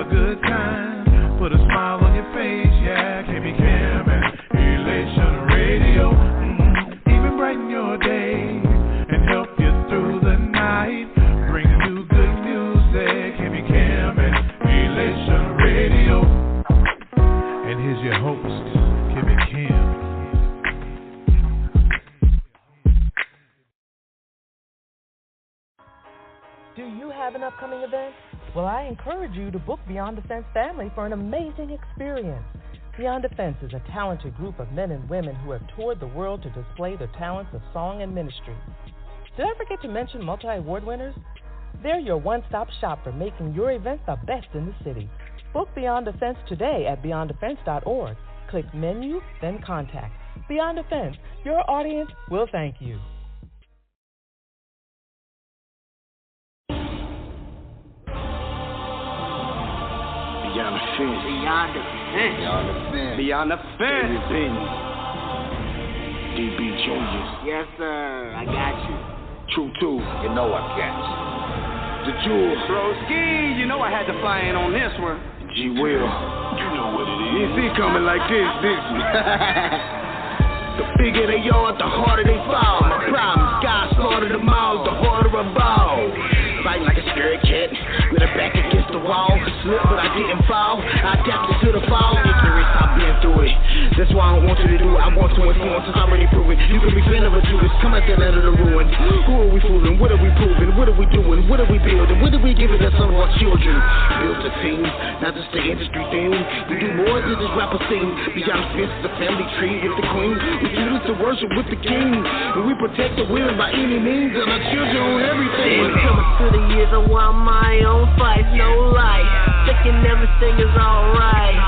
a good time. Put a smile on your face, yeah. KB Cam and Elation Radio. Even brighten your day and help you through the night. Bring you good music. KB Cam and Elation Radio. And here's your host, KB Cam. Do you have an upcoming event? Well, I encourage you to book Beyond Defense Family for an amazing experience. Beyond Defense is a talented group of men and women who have toured the world to display their talents of song and ministry. Did I forget to mention multi-award winners? They're your one-stop shop for making your event the best in the city. Book Beyond Defense today at beyonddefense.org. Click Menu, then Contact. Beyond Defense, your audience will thank you. Beyond the fence. Beyond the fence. Beyond the fence. Beyond the fence. Benton. DB Junior. Yes, sir. I got you. True too. You know I got you. The Jewel. Broski, you know I had to fly in on this one. G Will. You know what it is. You see coming like this, didn't you? The bigger they are, the harder they fall. My problems, God slaughtered them all, the harder I ball. Fighting like a scared cat, with her back against the wall. Slip, but I didn't fall. I adapted to the fall. Ignorance, I've been through it. That's why I don't want you to do it. I want to influence, it's already proven. You can be fan of a Judas, come at the end of the ruin. Who are we fooling? What are we proving? What are we doing? What are we building? What are we giving us some of our children? Built a team, not just the industry thing. We do more than this rapper scene. Beyond the fence, the family tree with the queen. We choose to worship with the king. And we protect the women by any means. And our children on everything. Coming to the years I want my own fight, no life. Thinking everything is alright.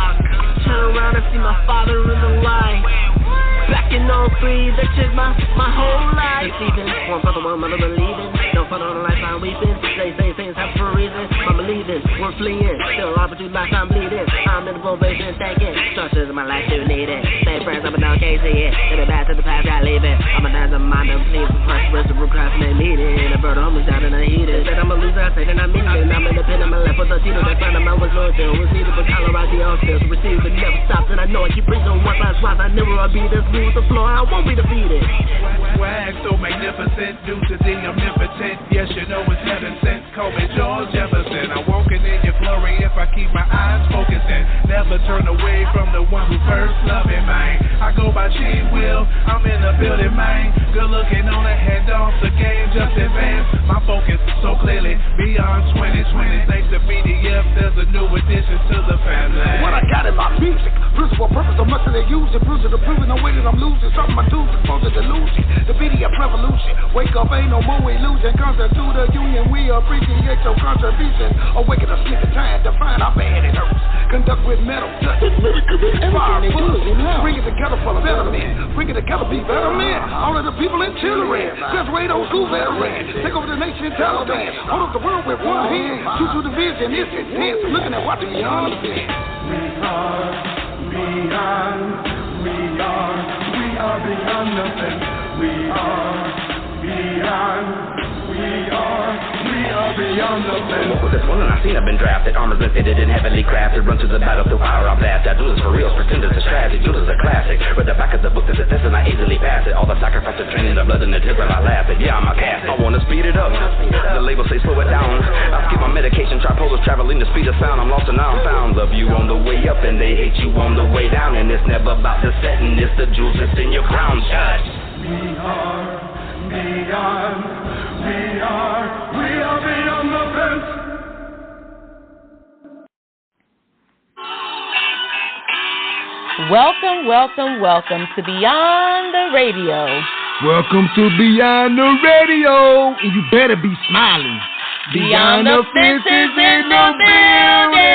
Turn around and see my father in the light. Back in 03, that changed my whole life. Deceiving, one for the one mother believing. No fun on the life I'm weeping. Say things happen for a reason. I'm believing, we're fleeing. Still all but you like I'm bleeding. I'm in the probation thinking. Structures in my life do need it. Same friends up and down can't see it. In the back to the past I leave it. I'm a dance of mind and please. Prosperous to procrastinate meeting. A bird homeless down in the heated. Said I'm a loser, I say that I'm meaning. I'm in the pen, I'm left with the Tito. That friend of mine was loyal to. Receive it, but Colorado on stills. Receive it, never stops. And I know I keep preaching on one last rise. I never will be this smooth the floor. I won't be defeated. Swag so magnificent due to the omnipotent. Yes, you know it's heaven sent. Call me George Jefferson. I'm walking in your glory if I keep my eyes focusing. Never turn away from the one who first loved me, man. I go by She Will. I'm in the building, man. Good looking on the head off the game, just advance. My focus so clearly beyond 2020. Thanks to BDF, there's a new addition to the family. What I got in my music, principle, purpose, so much that they use it. Bruising the proving, no way that I'm losing. Something I do to expose the delusion. The BDF revolution. Wake up, ain't no more illusion. Constant to the union, we appreciate your contribution. Awaken us, nigga, time to find our bad it hurts. Conduct with metal, touch it, fire, bring it together for betterment. Bring it together, be better men. All of the people in children. Graduate old school veterans. Take over the nation, Taliban. Hold up the world with one hand. Shoot through the vision, it's intense. Looking at what beyond the fence. We are beyond the fence. We are beyond the fence. What was this one? I seen I've been drafted. Armor's been fitted and heavily crafted. Run to the battle through power I blast. I do this for real. Pretend it's a strategy. Do this a classic. Read the back of the book. There's a test and I easily pass it. All the sacrifice of training, the blood and the tears that I laugh at. Yeah, I'm a cast. I wanna speed it up. The label say slow it down. I skip my medication. Tripolars traveling the speed of sound. I'm lost and now I'm found. Love you on the way up and they hate you on the way down. And it's never about the setting. It's the jewels that's in your crown. Judge. We are beyond the fence. Welcome to Beyond the Radio. Welcome to Beyond the Radio. And you better be smiling. Beyond the fence is in the building.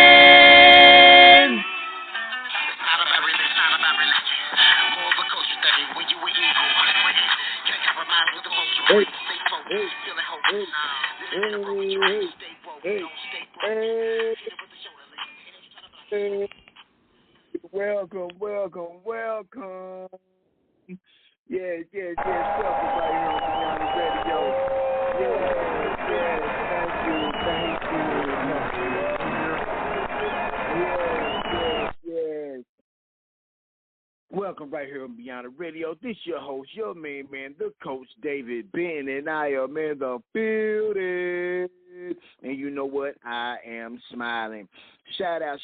Welcome. Yes, welcome right here on Beyond the Radio. Yes, thank you. welcome right here on Beyond the Radio. This your host, your main man, the Coach David Ben, and I am in the building. And you know what? I am smiling. Shout out.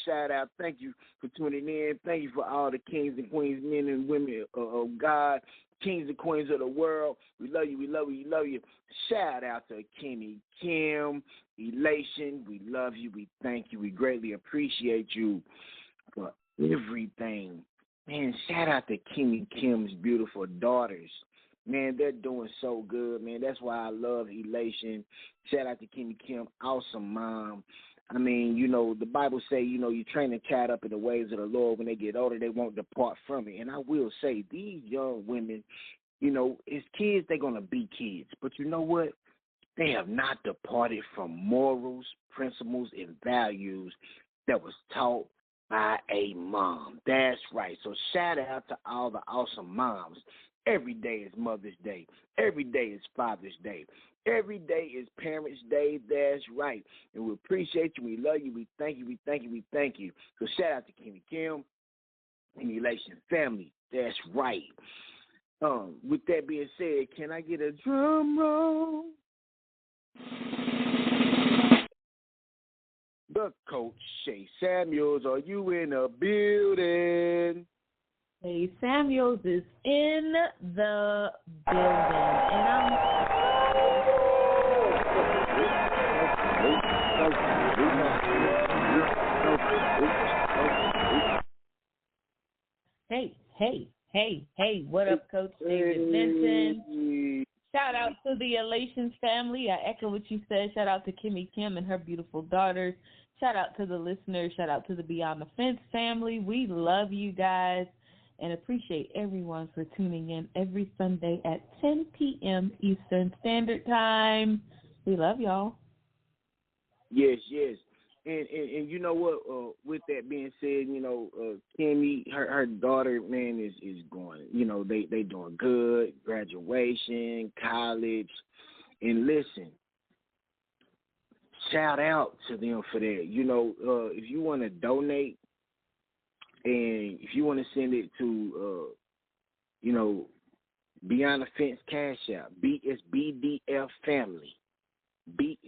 Thank you for tuning in. Thank you for all the kings and queens, men and women of God, kings and queens of the world. We love you. Shout out to Kimmy Kim, Elation. We love you. We thank you. We greatly appreciate you for everything. Man, shout out to Kimmy Kim's beautiful daughters. Man, they're doing so good, man. That's why I love Elation. Shout out to Kimmy Kim, awesome mom. I mean, you know, the Bible say, you know, you train a child up in the ways of the Lord. When they get older, they won't depart from it. And I will say, these young women, you know, as kids, they're going to be kids. But you know what? They have not departed from morals, principles, and values that was taught by a mom. That's right. So shout out to all the awesome moms. Every day is Mother's Day. Every day is Father's Day. Every day is Parents' Day. That's right. And we appreciate you. We love you. We thank you. So shout out to Kimmy Kim and the Elation family. That's right. With that being said, can I get a drum roll? The Coach Shay Samuels, are you in the building? Shay Samuels is in the building, and Hey, what up, Coach David Benton? Shout out to the Elation family. I echo what you said. Shout out to Kimmy Kim and her beautiful daughters. Shout out to the listeners. Shout out to the Beyond the Fence family. We love you guys and appreciate everyone for tuning in every Sunday at 10 p.m. Eastern Standard Time. We love y'all. Yes. And you know what? With that being said, you know, Kimmy, her daughter, man, is going. You know, they doing good. Graduation, college, and listen. Shout out to them for that. You know, if you want to donate, and if you want to send it to, you know, Beyond the Fence Cash App, it's BDF Family, $BDF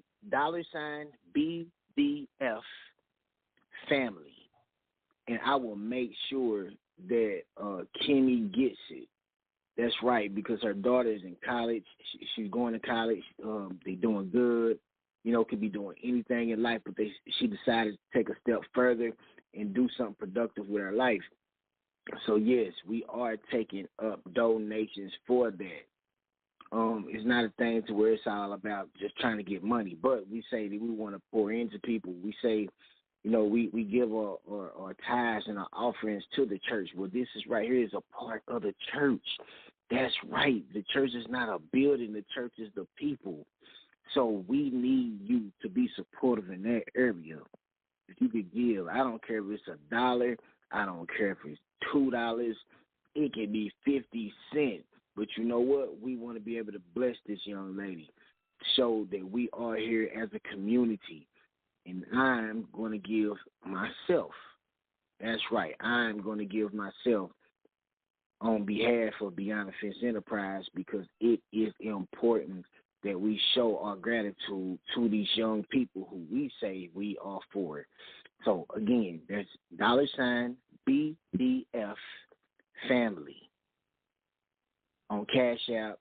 Family, and I will make sure that Kimmy gets it. That's right, because her daughter is in college. She's going to college. They're doing good. You know, could be doing anything in life, but she decided to take a step further and do something productive with her life. So, yes, we are taking up donations for that. It's not a thing to where it's all about just trying to get money, but we say that we want to pour into people. We say, you know, we give our tithes and our offerings to the church. Well, this is right here is a part of the church. That's right. The church is not a building. The church is the people. So we need you to be supportive in that area. If you could give, I don't care if it's $1, I don't care if it's $2, it can be 50 cents. But you know what? We want to be able to bless this young lady, show that we are here as a community. And I'm going to give myself. That's right. I'm going to give myself on behalf of Beyond the Fence Enterprise, because it is important that we show our gratitude to these young people who we say we are for. So, again, that's $BDF Family. On Cash App,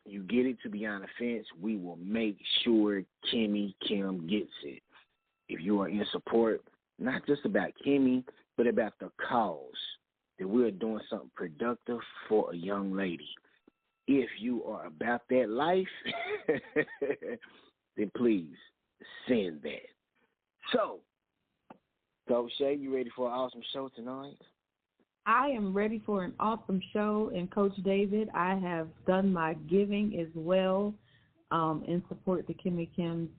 you get it to Beyond the Fence, we will make sure Kimmy Kim gets it. If you are in support, not just about Kimmy, but about the cause, that we're doing something productive for a young lady. If you are about that life, then please send that. So, Shay, you ready for an awesome show tonight? I am ready for an awesome show, and Coach David, I have done my giving as well in support to Kimmy Kim's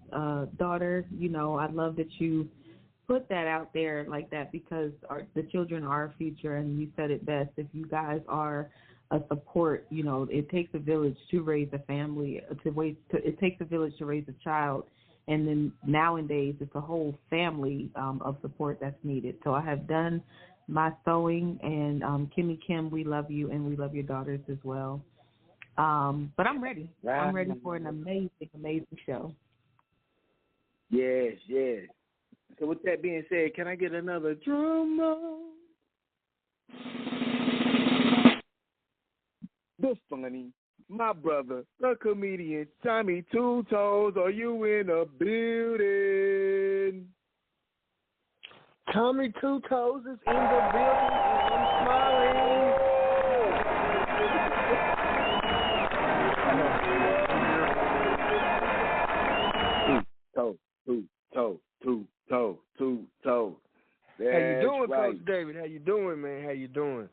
daughter. You know, I love that you put that out there like that, because the children are our future, and you said it best. If you guys are a support, you know, it takes a village to raise a family, it takes a village to raise a child, and then nowadays it's a whole family of support that's needed. So I have done my sewing, and Kimmy Kim, we love you, and we love your daughters as well. But I'm ready. I'm ready for an amazing, amazing show. Yes, yes. So with that being said, can I get another drum roll? The funny, my brother, the comedian, Tommy Two Toes, are you in the building? Tommy Two Toes is in the building, and I'm smiling. Two toe. How you doing, right. Coach David? How you doing, man? How you doing?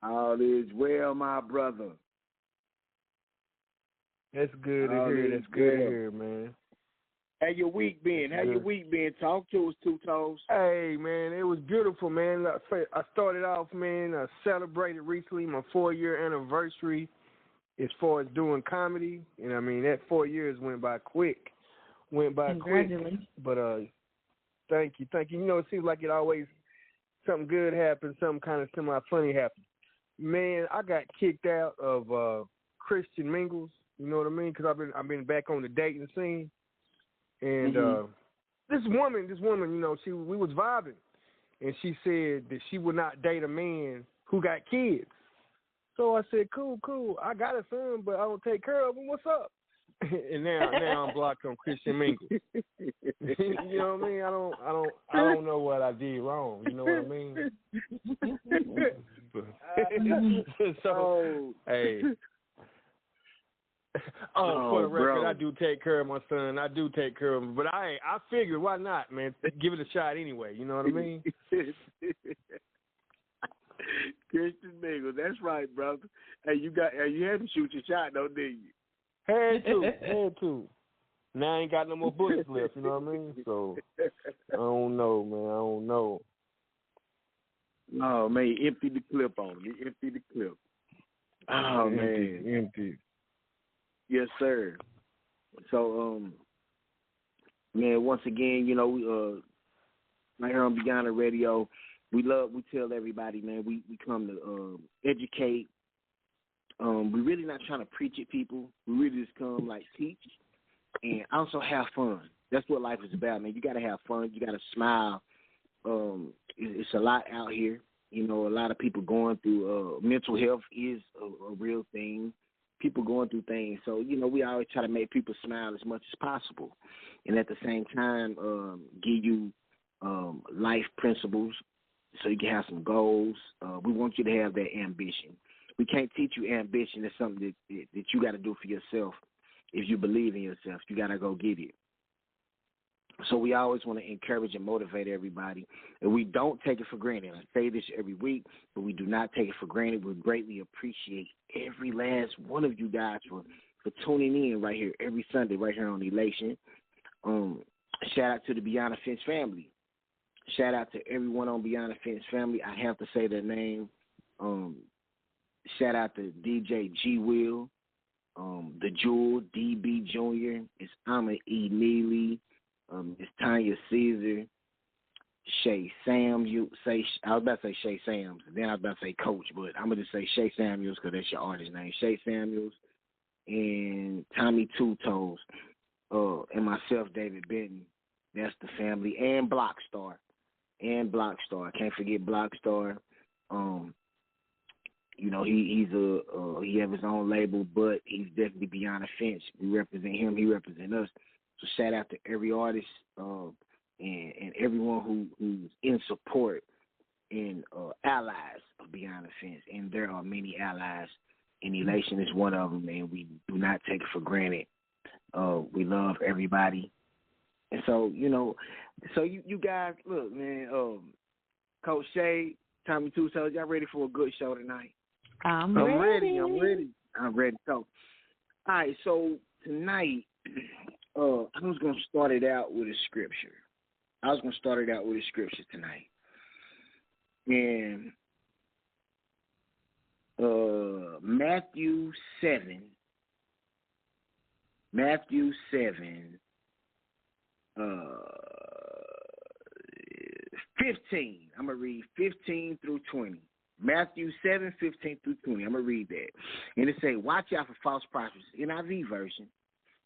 All is well, my brother. That's good to hear. That's good to hear, man. How your week been? How your week been? Talk to us, Two Toes. Hey, man, it was beautiful, man. I started off, man, I celebrated recently my 4-year anniversary as far as doing comedy. And, I mean, that 4 years went by quick. Congratulations. But thank you. You know, it seems like it always, something good happens, something kind of semi-funny happens. Man, I got kicked out of Christian Mingles, you know what I mean? Because I've been back on the dating scene. And this woman, you know, we was vibing, and she said that she would not date a man who got kids. So I said, cool. I got a son, but I don't take care of him. What's up? And now I'm blocked on Christian Mingle. You know what I mean? I don't know what I did wrong. You know what I mean? So hey. For the record, bro. I do take care of my son. I do take care of him. But I figured, why not, man? Give it a shot anyway. You know what I mean? Christian Mingle, that's right, brother. Hey, you had to shoot your shot, though, didn't you? Had to. Now I ain't got no more bullets left. You know what I mean? So I don't know, man. I don't know. No, man, you emptied the clip on him. You emptied the clip. Oh, man. Empty. Yes, sir. So, man, once again, you know, we right here on Beyond the Radio, we tell everybody, man, we come to educate. We're really not trying to preach at people. We really just come like teach and also have fun. That's what life is about, man. You got to have fun. You got to smile. It's a lot out here. You know, a lot of people going through mental health is a real thing. People going through things. So, you know, we always try to make people smile as much as possible. And at the same time, give you life principles so you can have some goals. We want you to have that ambition. We can't teach you ambition. It's something that you got to do for yourself. If you believe in yourself, you got to go get it. So we always want to encourage and motivate everybody. And we don't take it for granted. I say this every week, but we do not take it for granted. We greatly appreciate every last one of you guys for tuning in right here every Sunday, right here on Elation. Shout out to the Beyond the Fence family. Shout out to everyone on Beyond the Fence family. I have to say their name. Shout out to DJ G Will, the Jewel, DB Jr., it's Amma E. Neely, it's Tanya Caesar, Shay Samuels. I was about to say Shay Sams, then I was about to say Coach, but I'm going to say Shay Samuels because that's your artist name. Shay Samuels and Tommy Two Toes, and myself, David Benton. That's the family. And Blockstar. Can't forget Blockstar. You know, he have his own label, but he's definitely Beyond the Fence. We represent him. He represents us. So shout out to every artist and everyone who's in support and allies of Beyond the Fence. And there are many allies, and Elation is one of them, and we do not take it for granted. We love everybody. And so, you know, you guys, look, man, Coach Shay, Tommy Two Toes, y'all ready for a good show tonight? I'm ready. So, all right, so tonight, I was going to start it out with a scripture. Tonight. And Matthew 7, 50 15. I'm going to read 15 through 20. Matthew 7, 15 through 20. I'm going to read that. And it say, watch out for false prophets. NIV version.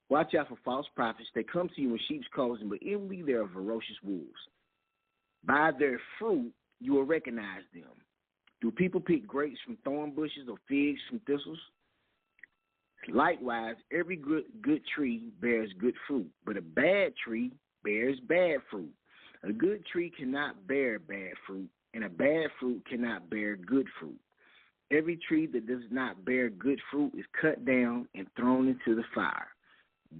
Watch out for false prophets. They come to you in sheep's clothing, but inwardly they are ferocious wolves. By their fruit, you will recognize them. Do people pick grapes from thorn bushes or figs from thistles? Likewise, every good tree bears good fruit, but a bad tree bears bad fruit. A good tree cannot bear bad fruit, and a bad fruit cannot bear good fruit. Every tree that does not bear good fruit is cut down and thrown into the fire.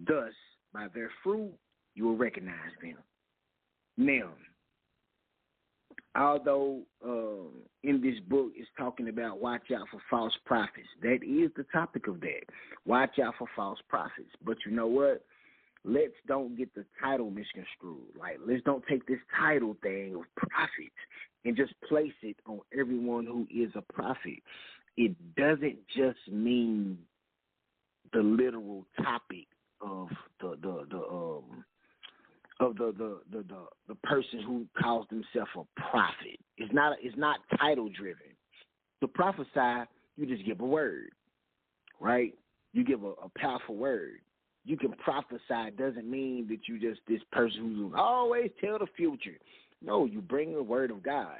Thus, by their fruit, you will recognize them. Now, although in this book it's talking about watch out for false prophets, that is the topic of that. Watch out for false prophets. But you know what? Let's don't get the title misconstrued. Like, let's don't take this title thing of prophet and just place it on everyone who is a prophet. It doesn't just mean the literal topic of the person who calls themselves a prophet. It's not title driven. To prophesy, you just give a word, right? You give a powerful word. You can prophesy. Doesn't mean that you just this person who always tell the future. No, you bring the word of God.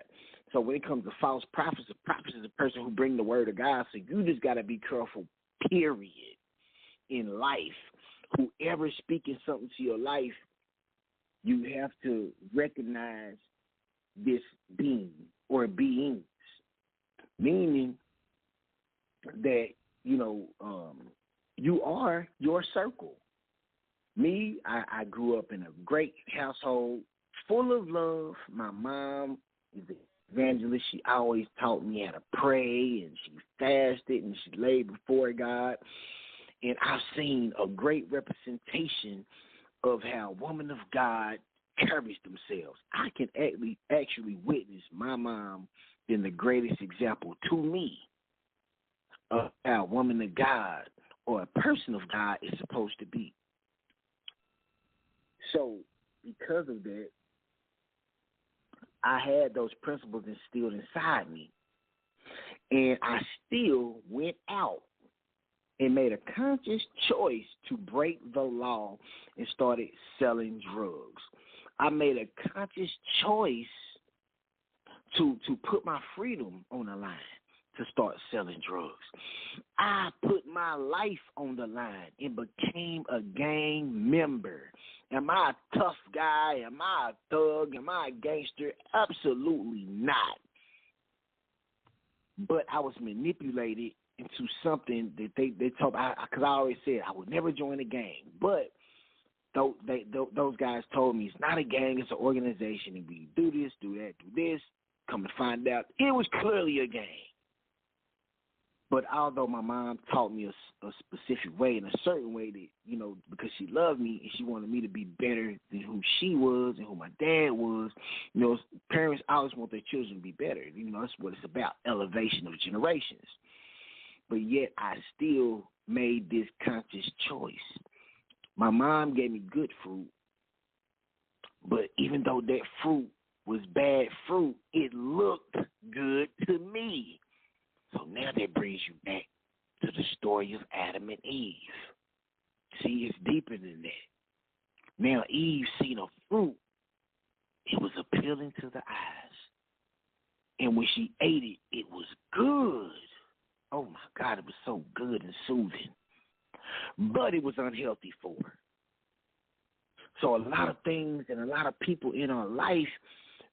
So when it comes to false prophets, a prophet is a person who bring the word of God. So you just got to be careful, period, in life. Whoever speaking something to your life, you have to recognize this being or beings, meaning that, you are your circle. Me, I grew up in a great household full of love. My mom is an evangelist. She always taught me how to pray, and she fasted, and she laid before God. And I've seen a great representation of how women of God carries themselves. I can actually witness my mom being the greatest example to me of how a woman of God or a person of God is supposed to be. So because of that, I had those principles instilled inside me. And I still went out and made a conscious choice to break the law and started selling drugs. I made a conscious choice to put my freedom on the line to start selling drugs. I put my life on the line and became a gang member. Am I a tough guy? Am I a thug? Am I a gangster? Absolutely not. But I was manipulated into something that they told me, because I always said I would never join a gang. But those guys told me it's not a gang, it's an organization, and we do this, do that, do this. Come to find out, it was clearly a gang. But although my mom taught me a specific way, in a certain way that, because she loved me and she wanted me to be better than who she was and who my dad was, parents always want their children to be better. That's what it's about, elevation of generations. But yet I still made this conscious choice. My mom gave me good fruit, but even though that fruit was bad fruit, it looked good to me. So now that brings you back to the story of Adam and Eve. See, it's deeper than that. Now Eve seen a fruit. It was appealing to the eyes. And when she ate it, it was good. Oh, my God, it was so good and soothing. But it was unhealthy for her. So a lot of things and a lot of people in our life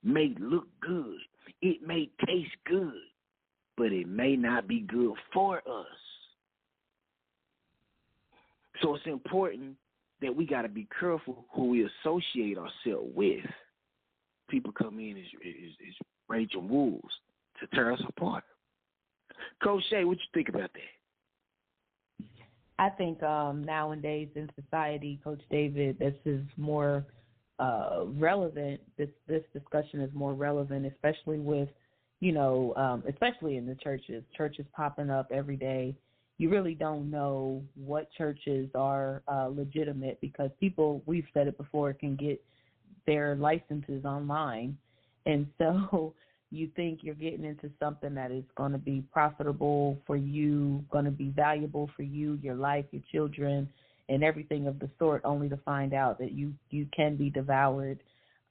may look good. It may taste good, but it may not be good for us. So it's important that we got to be careful who we associate ourselves with. People come in as raging wolves to tear us apart. Coach Shay, what you think about that? I think nowadays in society, Coach David, this is more relevant. This discussion is more relevant, especially with, especially in the churches popping up every day. You really don't know what churches are legitimate because people, we've said it before, can get their licenses online. And so you think you're getting into something that is going to be profitable for you, going to be valuable for you, your life, your children, and everything of the sort, only to find out that you can be devoured.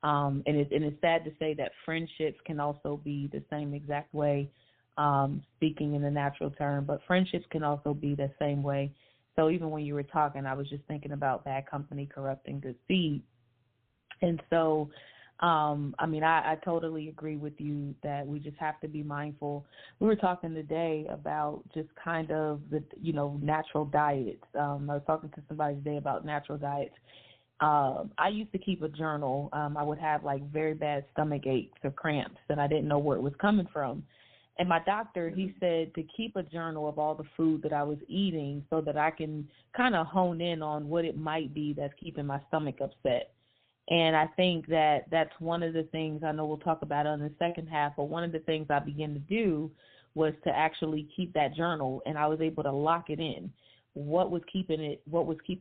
And it's sad to say that friendships can also be the same exact way, speaking in the natural term, but friendships can also be the same way. So even when you were talking, I was just thinking about bad company corrupting good seed. And so, I totally agree with you that we just have to be mindful. We were talking today about just kind of the, natural diets. I was talking to somebody today about natural diets. I used to keep a journal. I would have like very bad stomach aches or cramps, and I didn't know where it was coming from. And my doctor, he said to keep a journal of all the food that I was eating so that I can kind of hone in on what it might be that's keeping my stomach upset. And I think that that's one of the things, I know we'll talk about in the second half, but one of the things I began to do was to actually keep that journal, and I was able to lock it in. What was keeping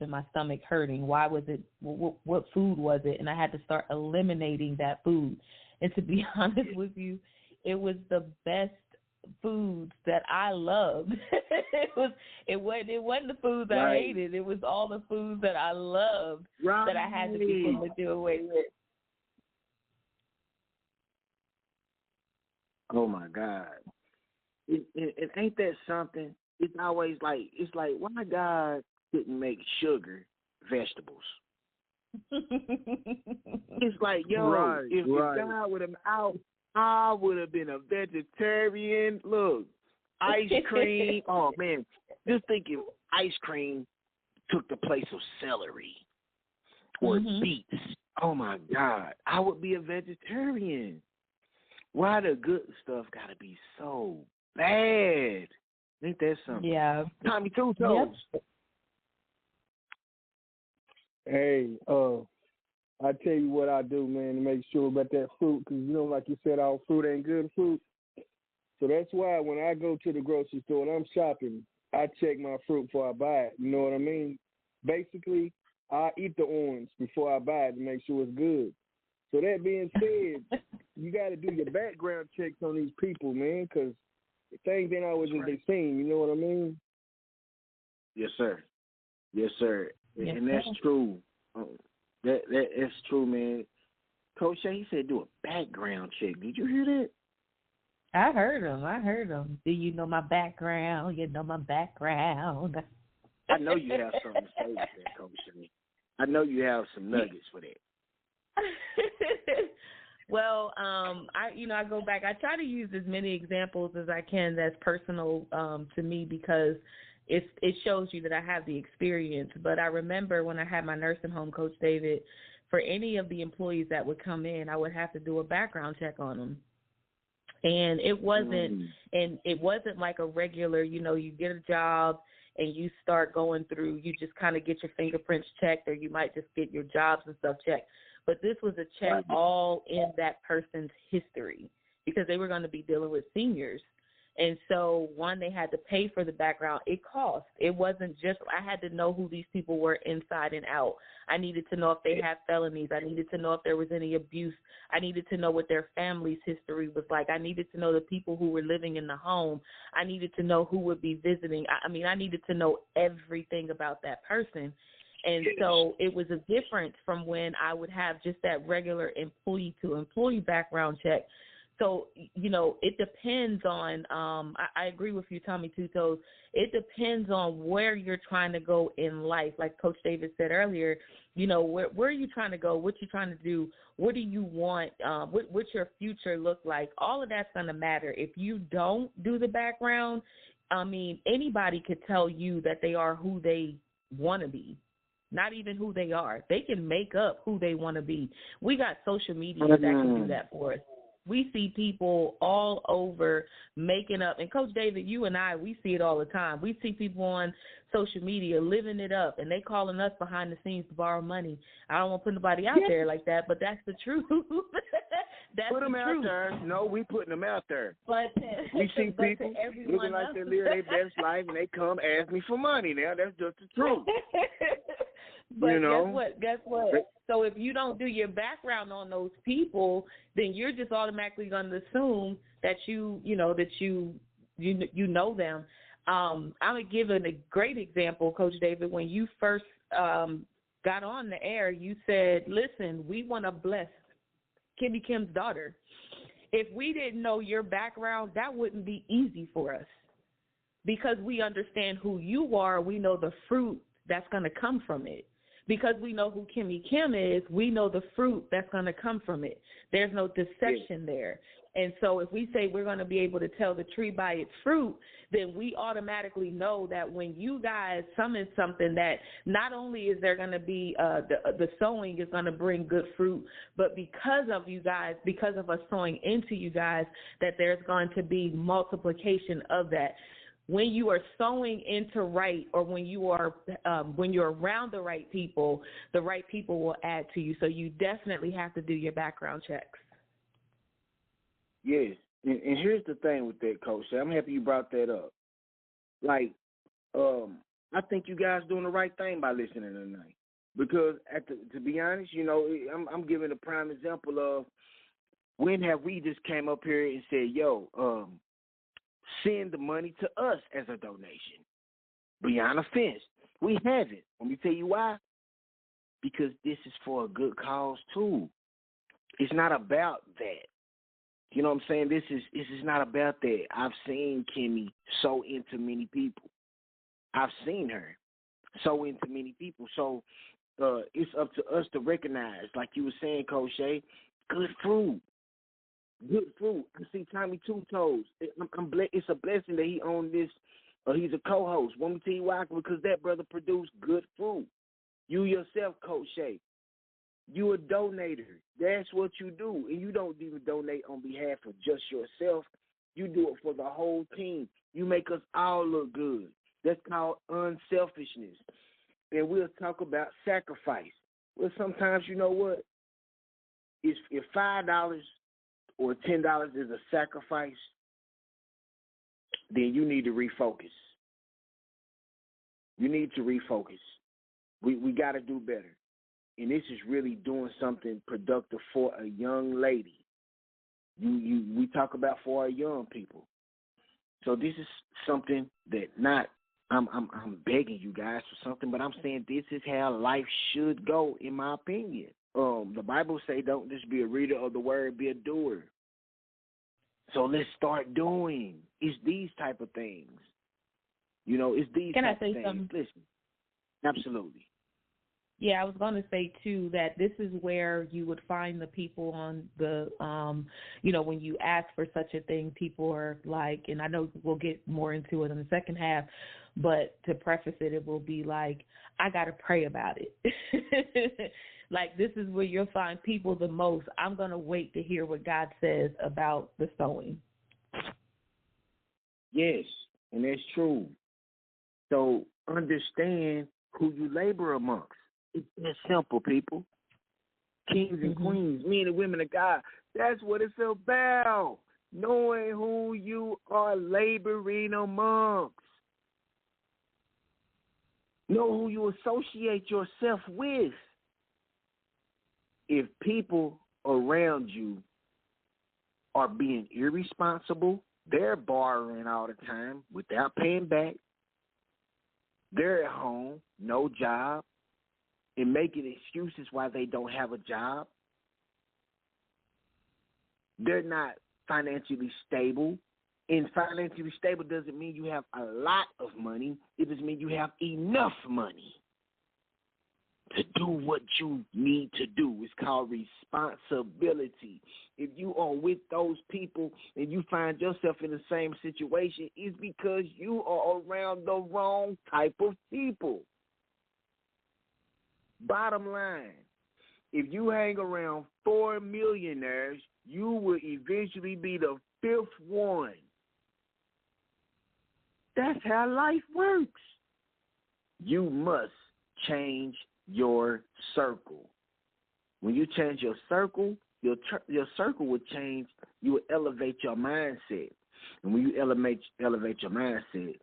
my stomach hurting? Why was it, what food was it? And I had to start eliminating that food. And to be honest with you, it was the best foods that I loved. it wasn't the foods I hated. It was all the foods that I loved that I had to be able to do away with. Oh my God! It ain't that something? It's always like why God didn't make sugar vegetables? It's like, if God would have out. I would have been a vegetarian. Look, ice cream. Oh, man. Just thinking ice cream took the place of celery or beets. Oh, my God. I would be a vegetarian. Why the good stuff got to be so bad? Ain't that something? Yeah. Tommy Two Toes. Yep. Hey, I tell you what I do, man, to make sure about that fruit, because, like you said, all fruit ain't good fruit. So that's why when I go to the grocery store and I'm shopping, I check my fruit before I buy it. You know what I mean? Basically, I eat the orange before I buy it to make sure it's good. So that being said, you got to do your background checks on these people, man, because things ain't always as they seem. You know what I mean? Yes, sir. Yes, sir. Yes, and that's true. That's true, man. Coach Shay, he said do a background check. Did you hear that? I heard him. Do you know my background? You know my background. I know you have something to say with that, Coach Shay. I know you have some nuggets for that. Well, I go back. I try to use as many examples as I can that's personal to me, because it shows you that I have the experience. But I remember when I had my nursing home, Coach David, for any of the employees that would come in, I would have to do a background check on them. And it wasn't like a regular, you get a job and you start going through, you just kind of get your fingerprints checked, or you might just get your jobs and stuff checked. But this was a check all in that person's history, because they were going to be dealing with seniors. And so, one, they had to pay for the background. It cost. It wasn't just, I had to know who these people were inside and out. I needed to know if they had felonies. I needed to know if there was any abuse. I needed to know what their family's history was like. I needed to know the people who were living in the home. I needed to know who would be visiting. I needed to know everything about that person. And so it was a difference from when I would have just that regular employee-to-employee background check. So, it depends on, I agree with you, Tommy Two Toes. It depends on where you're trying to go in life. Like Coach David said earlier, where are you trying to go? What you trying to do? What do you want? What's your future look like? All of that's going to matter. If you don't do the background, anybody could tell you that they are who they want to be. Not even who they are. They can make up who they want to be. We got social media that can do that for us. We see people all over making up. And Coach David, you and I, we see it all the time. We see people on social media living it up, and they calling us behind the scenes to borrow money. I don't want to put nobody out there like that, but that's the truth. Put them out there. No, we putting them out there. But we see people looking like they live their best life, and they come ask me for money. Now that's just the truth. But guess what? So if you don't do your background on those people, then you're just automatically going to assume that you know them. I'm going to give a great example, Coach David. When you first got on the air, you said, listen, we want to bless Kim's daughter. If we didn't know your background, that wouldn't be easy for us. Because we understand who you are, we know the fruit that's going to come from it. Because we know who Kim is, we know the fruit that's going to come from it. There's no deception there. And so if we say we're going to be able to tell the tree by its fruit, then we automatically know that when you guys summon something, that not only is there going to be the sowing is going to bring good fruit, but because of you guys, because of us sowing into you guys, that there's going to be multiplication of that. When you are sowing into right, or when you're around the right people will add to you. So you definitely have to do your background checks. Yes, and here's the thing with that, Coach. I'm happy you brought that up. Like, I think you guys doing the right thing by listening tonight. Because, to be honest, you know, I'm giving a prime example of when have we just came up here and said, yo, send the money to us as a donation. Beyond offense. We haven't. Let me tell you why. Because this is for a good cause, too. It's not about that. You know what I'm saying? This is not about that. I've seen Kimmy so into many people. I've seen her so into many people. So it's up to us to recognize, like you were saying, Coach Shay, good fruit. Good fruit. I see Tommy Two Toes. It's a blessing that he owned this. He's a co-host. Want me to tell you why? Because that brother produced good fruit. You yourself, Coach Shay, you a donator. That's what you do. And you don't even donate on behalf of just yourself. You do it for the whole team. You make us all look good. That's called unselfishness. And we'll talk about sacrifice. Well, sometimes, you know what? If $5 or $10 is a sacrifice, then you need to refocus. You need to refocus. We got to do better. And this is really doing something productive for a young lady. We talk about for our young people. So this is something that I'm begging you guys for something, but I'm saying this is how life should go, in my opinion. The Bible say don't just be a reader of the word, be a doer. So let's start doing. It's these type of things. You know, it's these Can type I say of things. something? Listen, absolutely. Yeah, I was going to say, too, that this is where you would find the people on the, when you ask for such a thing, people are like, and I know we'll get more into it in the second half, but to preface it, it will be like, I got to pray about it. Like, this is where you'll find people the most. I'm going to wait to hear what God says about the sowing. Yes, and that's true. So understand who you labor amongst. It's that simple, people. Kings and queens, men and women of God. That's what it's about. Knowing who you are laboring amongst. Know who you associate yourself with. If people around you are being irresponsible, they're borrowing all the time without paying back, they're at home, no job, and making excuses why they don't have a job. They're not financially stable. And financially stable doesn't mean you have a lot of money. It just means you have enough money to do what you need to do. It's called responsibility. If you are with those people and you find yourself in the same situation, it's because you are around the wrong type of people. Bottom line, if you hang around 4 millionaires, you will eventually be the 5th one. That's how life works. You must change your circle. When you change your circle, your circle will change. You will elevate your mindset. And when you elevate your mindset,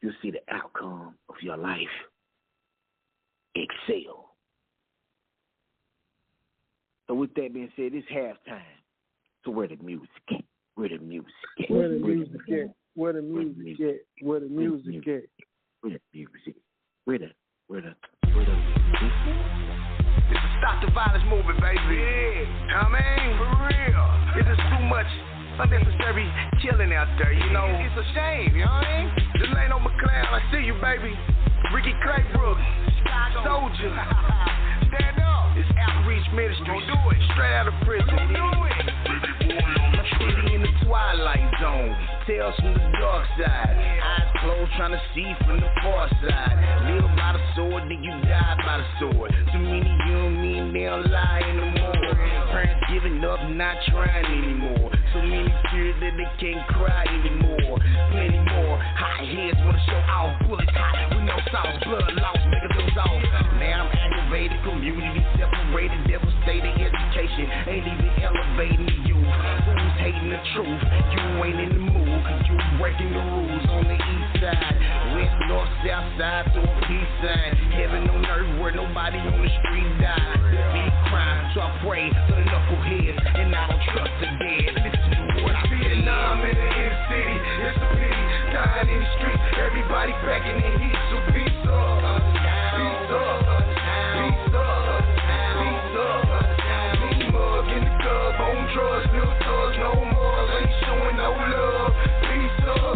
you'll see the outcome of your life. Excel. So with that being said, it's halftime. So where the music at? Where the music at? Where the music at? Where the music at? Where the music at? Where the music? Where the music? It's a stop the violence movement, baby. Yeah. I mean, for real. It's just too much unnecessary killing out there, you know. It's a shame, you know what I mean? This ain't no McLeod, I see you, baby. Ricky Claybrook, Soldier. Stand up. It's Outreach Ministry. Don't do it. Straight out of prison. Don't do it. My city in the twilight zone. Tales from the dark side. Eyes closed, trying to see from the far side. Live by the sword, then you die by the sword. Too many young men, they don't lie anymore. Parents giving up, not trying anymore. So many tears that they can't cry anymore. Plenty more. Hot heads wanna show off. Bullets hot with no sauce. Blood lost, make us lose off. Now I'm aggravated, community separated, devastated education. Ain't even elevating the youth. Who's hating the truth? You ain't in the mood. You breaking the rules on the east side. West, north, south side, to a peace sign. Heaven on earth where nobody on the street died. Big crime, so I pray for the knuckleheads. And I don't trust the dead. Listen to what I feel. Vietnam in the inner city. It's a pity. Dying in the street. Everybody packing in heat. So peace up. Peace up. Peace up. Peace up. Big mug in the club. On drugs. No thugs. No more. Ain't showing no love. Peace up.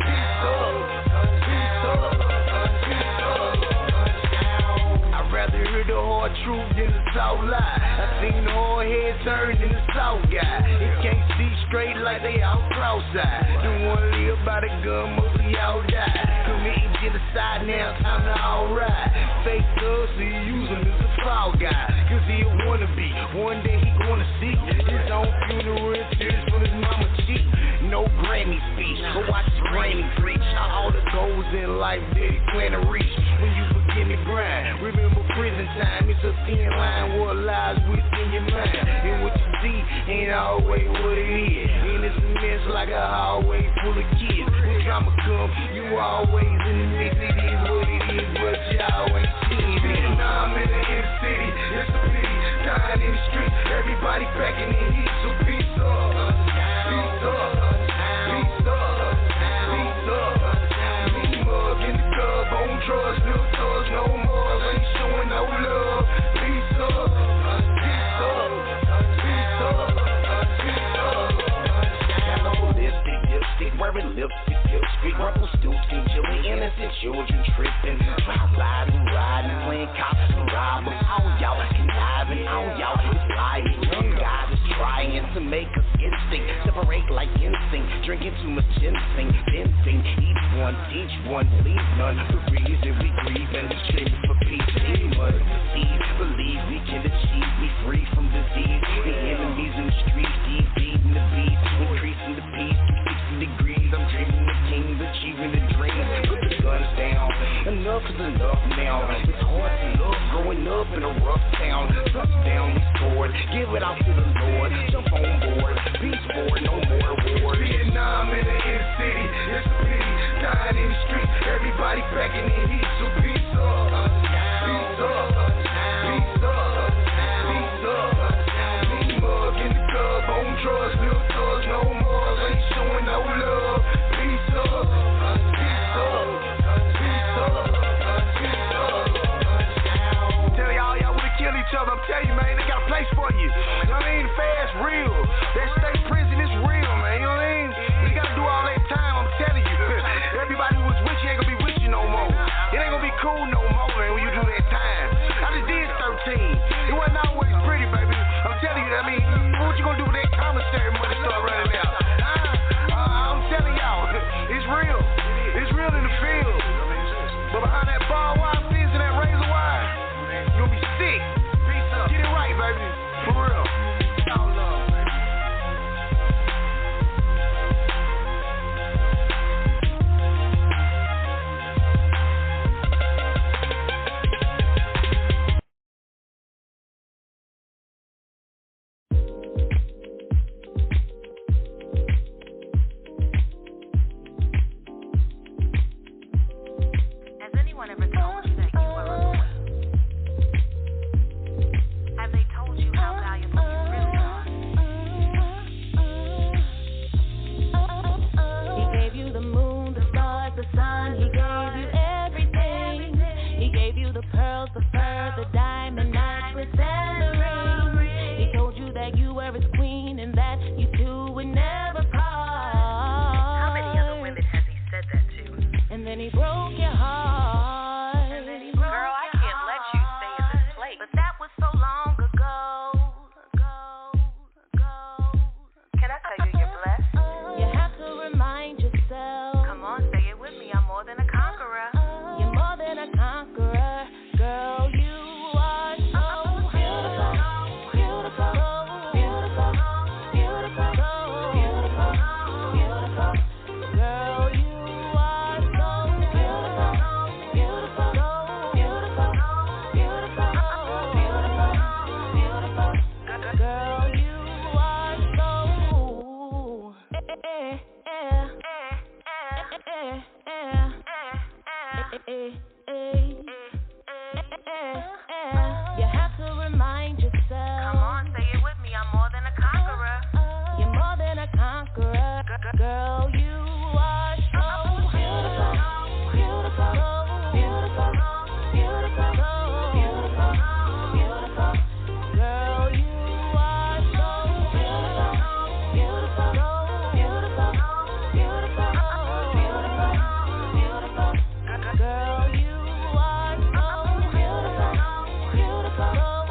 Peace up. Peace up. Peace up. I'd rather hear the hard truth than the soft lie. I seen the hard head turn in the soft guy. It can't see straight like they all cross-eyed. Don't wanna live by the gun, most of y'all die. Committing genocide now, time to alright. Fake thugs, so you use him as a fall guy. Cause he'll wanna be, one day he gonna see his own funeral and tears from his mama cheek. No Grammy speech, but watch his granny preach. All the goals in life that he plan to reach. When you begin to grind, remember prison time. It's a thin line, what lies within your mind. And what you see ain't always what it is. And it's a mess like a hallway full of kids. When drama come, you always in the mix. It is what it is, but y'all ain't seen it. Vietnam in the inner city, it's a pity. Dying in the street, everybody packing in heat. So peace up, peace up, peace up, peace up. Big mug in the club, on drugs, no thugs, no more. Ain't showing no love. Peace up, peace up, peace up, peace up. Cannibalistic, dipstick, wearing lipstick, dipstick, rubble stooting, chilling, innocent children tripping, riding, playing cops and robbers. All y'all conniving, all y'all is lying. Young God is trying to make us instinct, separate like instinct, drinking too much ginseng, fencing. Each one, teach one, leave none. The reason we grieve and striving for peace. Any must deceive, believe we can achieve, be free from disease. The enemies in the streets, feeding the beast, increasing the peace, 60 degrees. I'm dreaming the kings, achieving the dreams. Put the guns down, enough is enough now. It's hard to look, growing up in a rough town. Touchdown, we scored, give it out to the Lord. Jump on board, peace forward, no more war. Vietnam in the inner city, it's a pity. Dying in the street, everybody packing in heat. So peace up, peace up, peace up, peace up. Big mug in the club, on drugs, no thugs, no more. Ain't showing no love. Peace up, peace up, peace up, peace up. Tell y'all wanna kill each other. I'm telling you, man, they got a place for you. You know what I mean? The fast real. That state prison is real, man. You know what I mean? You gotta do all that time. I'm telling you. Everybody who was with you ain't gonna be with you no more. It ain't gonna be cool no more, man, when you do that time. I just did 13. It wasn't always pretty, baby. I'm telling you, I mean, what you gonna do with that commissary money start running out? I'm telling y'all, it's real. It's real in the field. But behind that barbed wire fence and that razor wire, you gonna be sick. Get it right, baby. For real. Y'all love, baby. you the pearls, the fur, the diamond necklace, and the ring. He told you that you were his queen and that you two would never part. How many other women has he said that to? And then he broke your heart. Girl, I can't let you stay in this place. But that was so long ago. Can I tell you you're blessed? You have to remind yourself. Come on, say it with me. I'm more than a conqueror. You're more than a conqueror. Girl, you are so beautiful. Beautiful. Beautiful. Beautiful. Beautiful. Beautiful. Girl, you are so beautiful. Beautiful. Beautiful. Beautiful. Beautiful. Beautiful. Girl, you are so you have to remind yourself. Come on, say it with me. I'm more than a conqueror. You're more than a conqueror. Girl, you are so beautiful. Beautiful. Beautiful. Beautiful. Beautiful. Beautiful. Girl, you are so beautiful. Beautiful. Beautiful. Beautiful. Beautiful. Beautiful. Girl, you are so beautiful. Beautiful. Beautiful. Beautiful.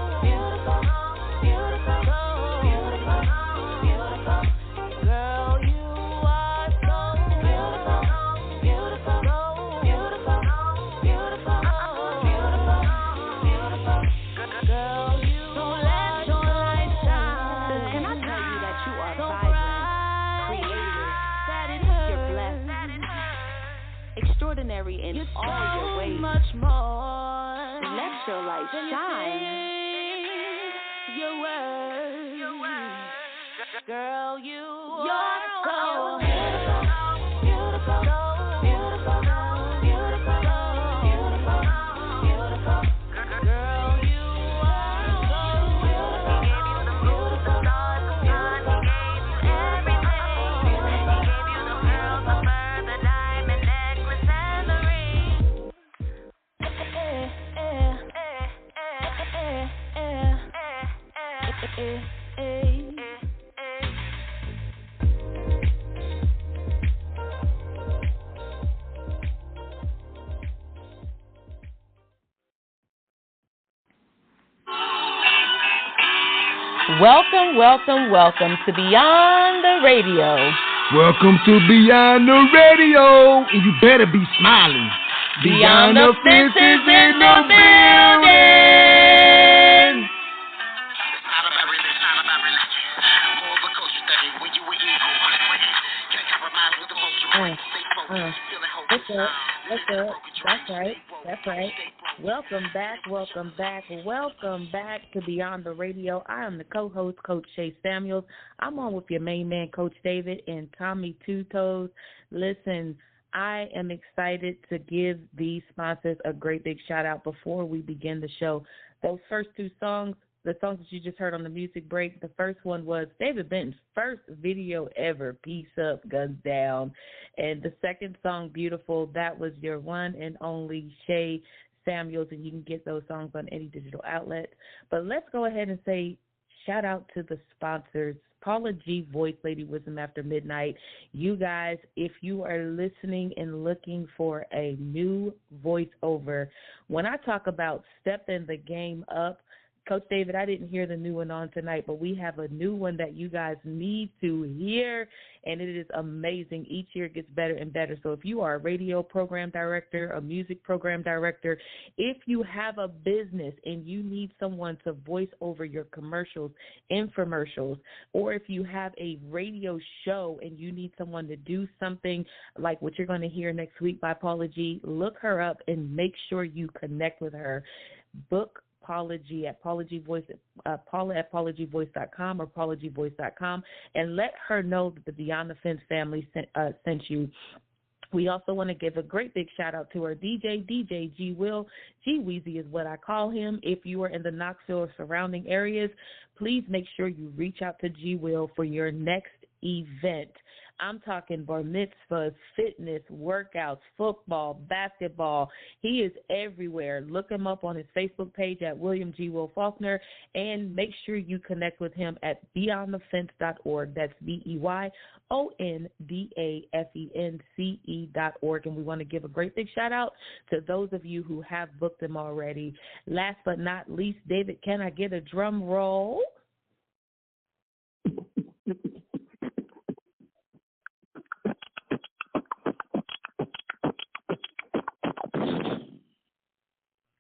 Beautiful. Beautiful. Girl, you are so beautiful. Beautiful. Beautiful. Beautiful. Beautiful. Beautiful. Girl, you let your light shine. Can I tell you that you are vibrant, creative, you're blessed, extraordinary in all your ways. Much more. Let your light shine. Your words. Girl, you're so beautiful. Beautiful. Beautiful. Beautiful. Beautiful. Beautiful. Girl, you are so beautiful. He gave you the moon, the stars, the sun. He gave you everything. He gave you the pearls, the fur, the diamond necklace, and the ring. Welcome, welcome, welcome to Beyond the Radio. Welcome to Beyond the Radio, and you better be smiling. Beyond the fences in the building. It's not about religion. More of a culture thing when you were evil. Can't compromise with the folks you bring. Stay focused. Feeling hopeless. That's right. That's right. Welcome back to Beyond the Radio. I am the co-host, Coach Shay Samuels. I'm on with your main man, Coach David, and Tommy Two Toes. Listen, I am excited to give these sponsors a great big shout out before we begin the show. Those first two songs, the songs that you just heard on the music break, the first one was David Benton's first video ever, Peace Up, Guns Down. And the second song, Beautiful, that was your one and only Shay Samuels, and you can get those songs on any digital outlet. But let's go ahead and say shout out to the sponsors. Paula G. Voice, Lady Wisdom After Midnight. You guys, if you are listening and looking for a new voiceover, when I talk about stepping the game up, Coach David, I didn't hear the new one on tonight, but we have a new one that you guys need to hear, and it is amazing. Each year it gets better and better. So if you are a radio program director, a music program director, if you have a business and you need someone to voice over your commercials, infomercials, or if you have a radio show and you need someone to do something like what you're going to hear next week by Paula G, look her up and make sure you connect with her. Book Paula G at Paula at PaulaGVoice.com or PaulaGVoice.com, and let her know that the Beyond the Fence family sent you. We also want to give a great big shout out to our DJ G Will. G Weezy is what I call him. If you are in the Knoxville or surrounding areas, please make sure you reach out to G Will for your next event. I'm talking bar mitzvahs, fitness, workouts, football, basketball. He is everywhere. Look him up on his Facebook page at William G. Will Faulkner, and make sure you connect with him at beyondthefence.org. That's BEYONDAFENCE.org. And we want to give a great big shout out to those of you who have booked him already. Last but not least, David, can I get a drum roll?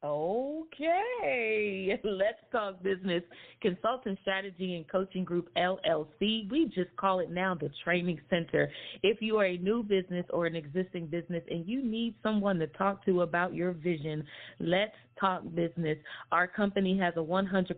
Okay, let's talk business. Consulting Strategy and Coaching Group, LLC. We just call it now the Training Center. If you are a new business or an existing business and you need someone to talk to about your vision, let's talk business. Our company has a 100%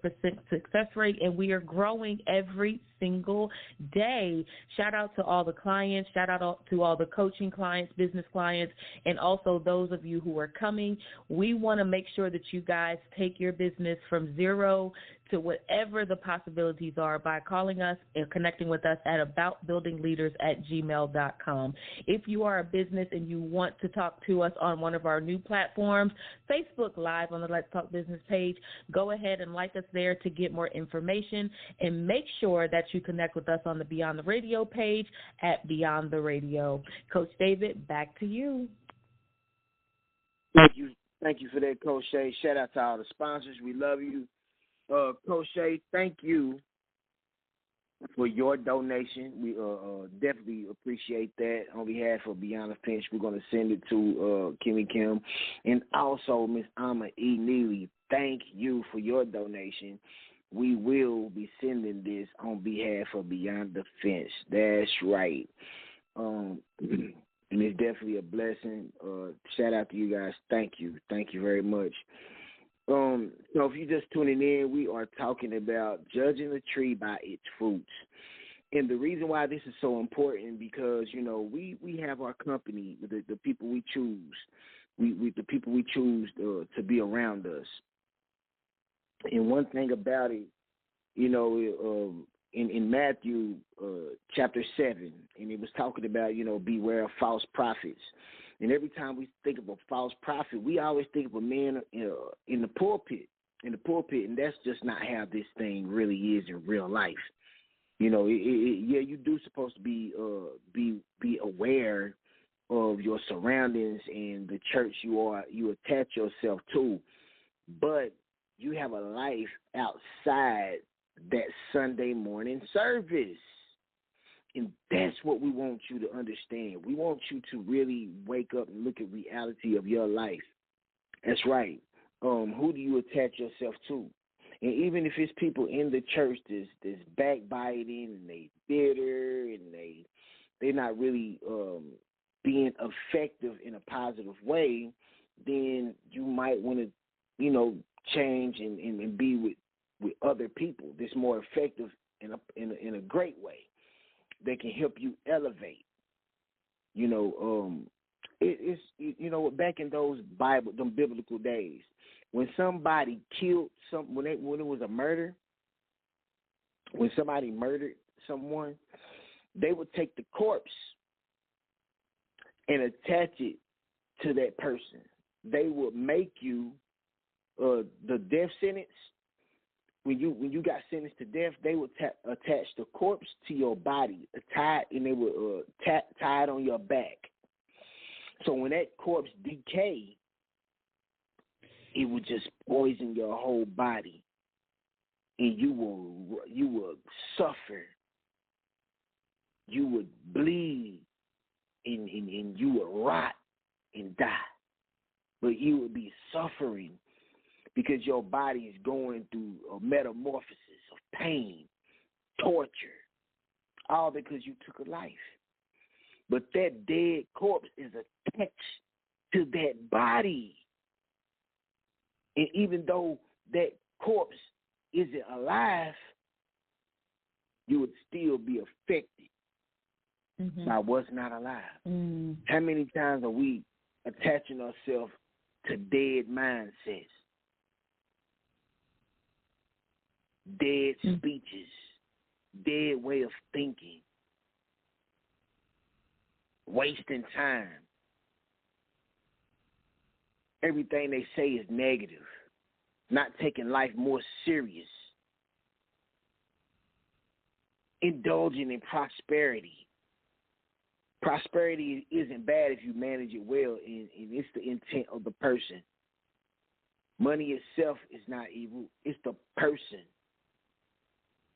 success rate, and we are growing every single day. Shout out to all the clients. Shout out to all the coaching clients, business clients, and also those of you who are coming. We want to make sure that you guys take your business from zero to whatever the possibilities are by calling us and connecting with us at aboutbuildingleaders@gmail.com. If you are a business and you want to talk to us on one of our new platforms, Facebook Live on the Let's Talk Business page, go ahead and like us there to get more information, and make sure that you connect with us on the Beyond the Radio page at Beyond the Radio. Coach David, back to you. Thank you. Thank you for that, Coach Shay. Shout out to all the sponsors. We love you. Coach Shay, thank you for your donation. We definitely appreciate that. On behalf of Beyond the Fence, we're going to send it to Kimmy Kim. And also, Miss Amma E. Neely, thank you for your donation. We will be sending this on behalf of Beyond the Fence. That's right. And it's definitely a blessing. Shout out to you guys. Thank you. Thank you very much. So if you're just tuning in, we are talking about judging a tree by its fruits. And the reason why this is so important, because, you know, we have our company, the people we choose, the people we choose to be around us. And one thing about it, you know, in Matthew chapter 7, and it was talking about, you know, beware of false prophets. And every time we think of a false prophet, we always think of a man in the pulpit, and that's just not how this thing really is in real life. You know, yeah, you do supposed to be aware of your surroundings and the church you attach yourself to, but you have a life outside that Sunday morning service. And that's what we want you to understand. We want you to really wake up and look at reality of your life. That's right. Who do you attach yourself to? And even if it's people in the church that's backbiting and they bitter and they're not really being effective in a positive way, then you might want to, you know, change and be with other people that's more effective in a great way. That can help you elevate. You know, it's you know, back in them biblical days, when somebody killed when it was a murder, when somebody murdered someone, they would take the corpse and attach it to that person. They would make you the death sentence. When you got sentenced to death, they would attach the corpse to your body, and they would tie it on your back. So when that corpse decay, it would just poison your whole body, and you will suffer. You would bleed, and you would rot and die, but you would be suffering. Because your body is going through a metamorphosis of pain, torture, all because you took a life. But that dead corpse is attached to that body. And even though that corpse isn't alive, you would still be affected by what's not alive. Mm. How many times are we attaching ourselves to dead mindsets? Dead speeches, dead way of thinking. wasting time. Everything they say is negative. Not taking life more serious. Indulging in prosperity. Prosperity isn't bad if you manage it well, and it's the intent of the person. Money itself is not evil. It's the person.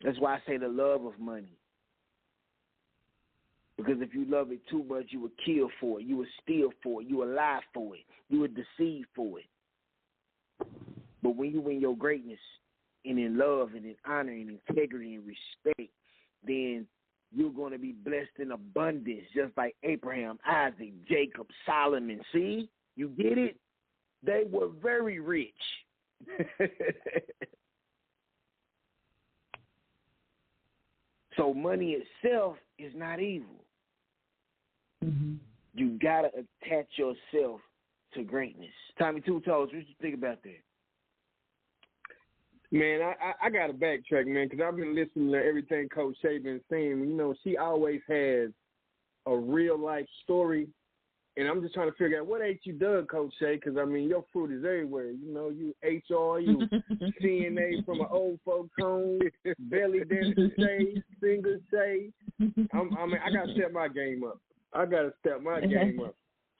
That's why I say the love of money. Because if you love it too much, you will kill for it. You will steal for it. You will lie for it. You will deceive for it. But when you in your greatness and in love and in honor and integrity and respect, then you're going to be blessed in abundance, just like Abraham, Isaac, Jacob, Solomon. See? You get it? They were very rich. So money itself is not evil. Mm-hmm. You got to attach yourself to greatness. Tommy Two Toes, what you think about that? Man, I got to backtrack, man, because I've been listening to everything Coach Shay been saying. You know, she always has a real-life story, and I'm just trying to figure out what ate you dug, Coach Shay, because, I mean, your fruit is everywhere. You know, you HR, you CNA from an old folks home, belly dancer Shay, singer Shay. I mean, I got to step my game up.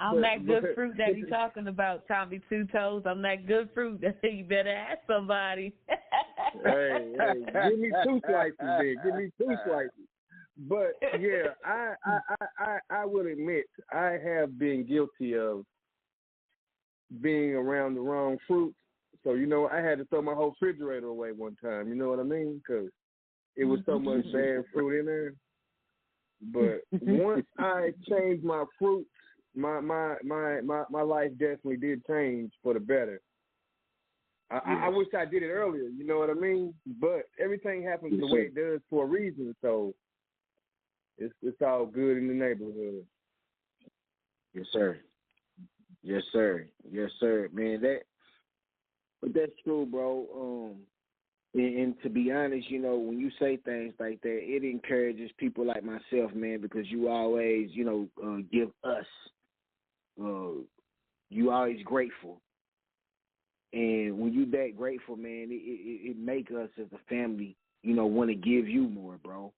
I'm that good fruit that you're talking about, Tommy Two Toes. I'm that good fruit that you better ask somebody. hey, give me 2 slices, man. Give me 2 slices. But yeah, I will admit I have been guilty of being around the wrong fruit. So you know, I had to throw my whole refrigerator away one time. You know what I mean? Because it was so much bad fruit in there. But once I changed my fruits, my life definitely did change for the better. I wish I did it earlier, you know what I mean? But everything happens the way it does for a reason, so it's all good in the neighborhood. Yes, sir. Yes, sir. Yes, sir. Man, that's true, bro. And to be honest, you know, when you say things like that, it encourages people like myself, man, because you always, you know, give us. You always grateful. And when you that grateful, man, it make us as a family, you know, want to give you more, bro.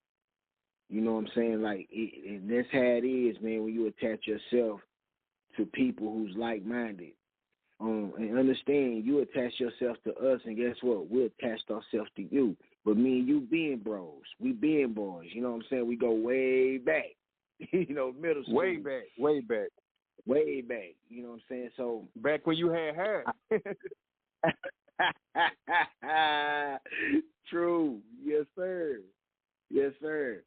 You know what I'm saying? Like, and that's how it is, man, when you attach yourself to people who's like-minded. And understand, you attach yourself to us, and guess what? We attached ourselves to you. But me and you being bros, we being boys. You know what I'm saying? We go way back. You know, middle school. Way back. You know what I'm saying? So back when you had hair. True. Yes, sir. Yes, sir.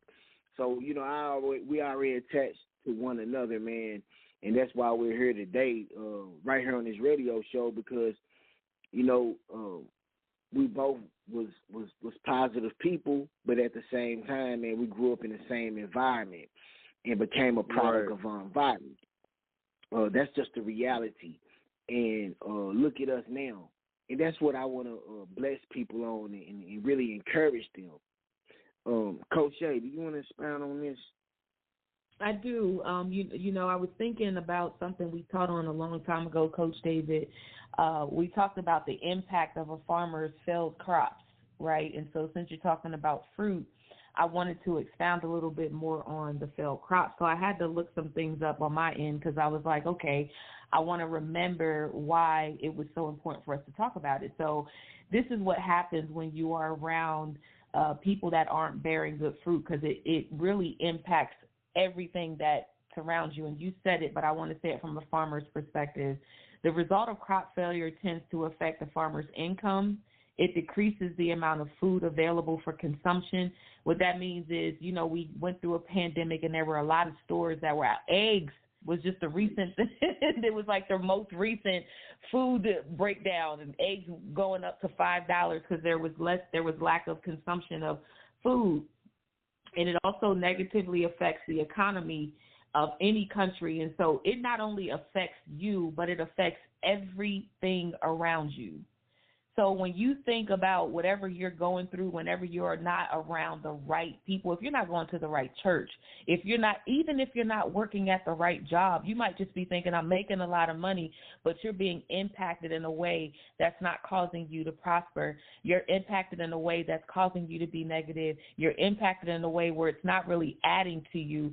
So, you know, we already attached to one another, man. And that's why we're here today, right here on this radio show, because, you know, we both was positive people, but at the same time, man, we grew up in the same environment and became a product of our environment. That's just the reality. And look at us now. And that's what I want to bless people on and really encourage them. Coach Shay, do you want to expound on this? I do. You know, I was thinking about something we taught on a long time ago, Coach David. We talked about the impact of a farmer's failed crops, right? And so since you're talking about fruit, I wanted to expound a little bit more on the failed crops. So I had to look some things up on my end because I was like, okay, I want to remember why it was so important for us to talk about it. So this is what happens when you are around people that aren't bearing good fruit, because it really impacts everything that surrounds you. And you said it, but I want to say it from a farmer's perspective. The result of crop failure tends to affect the farmer's income. It decreases the amount of food available for consumption. What that means is, you know, we went through a pandemic and there were a lot of stores that were out. Eggs was just a recent, it was like their most recent food breakdown, and eggs going up to $5 because there was lack of consumption of food. And it also negatively affects the economy of any country. And so it not only affects you, but it affects everything around you. So when you think about whatever you're going through, whenever you're not around the right people, if you're not going to the right church, even if you're not working at the right job, you might just be thinking, I'm making a lot of money, but you're being impacted in a way that's not causing you to prosper. You're impacted in a way that's causing you to be negative. You're impacted in a way where it's not really adding to you.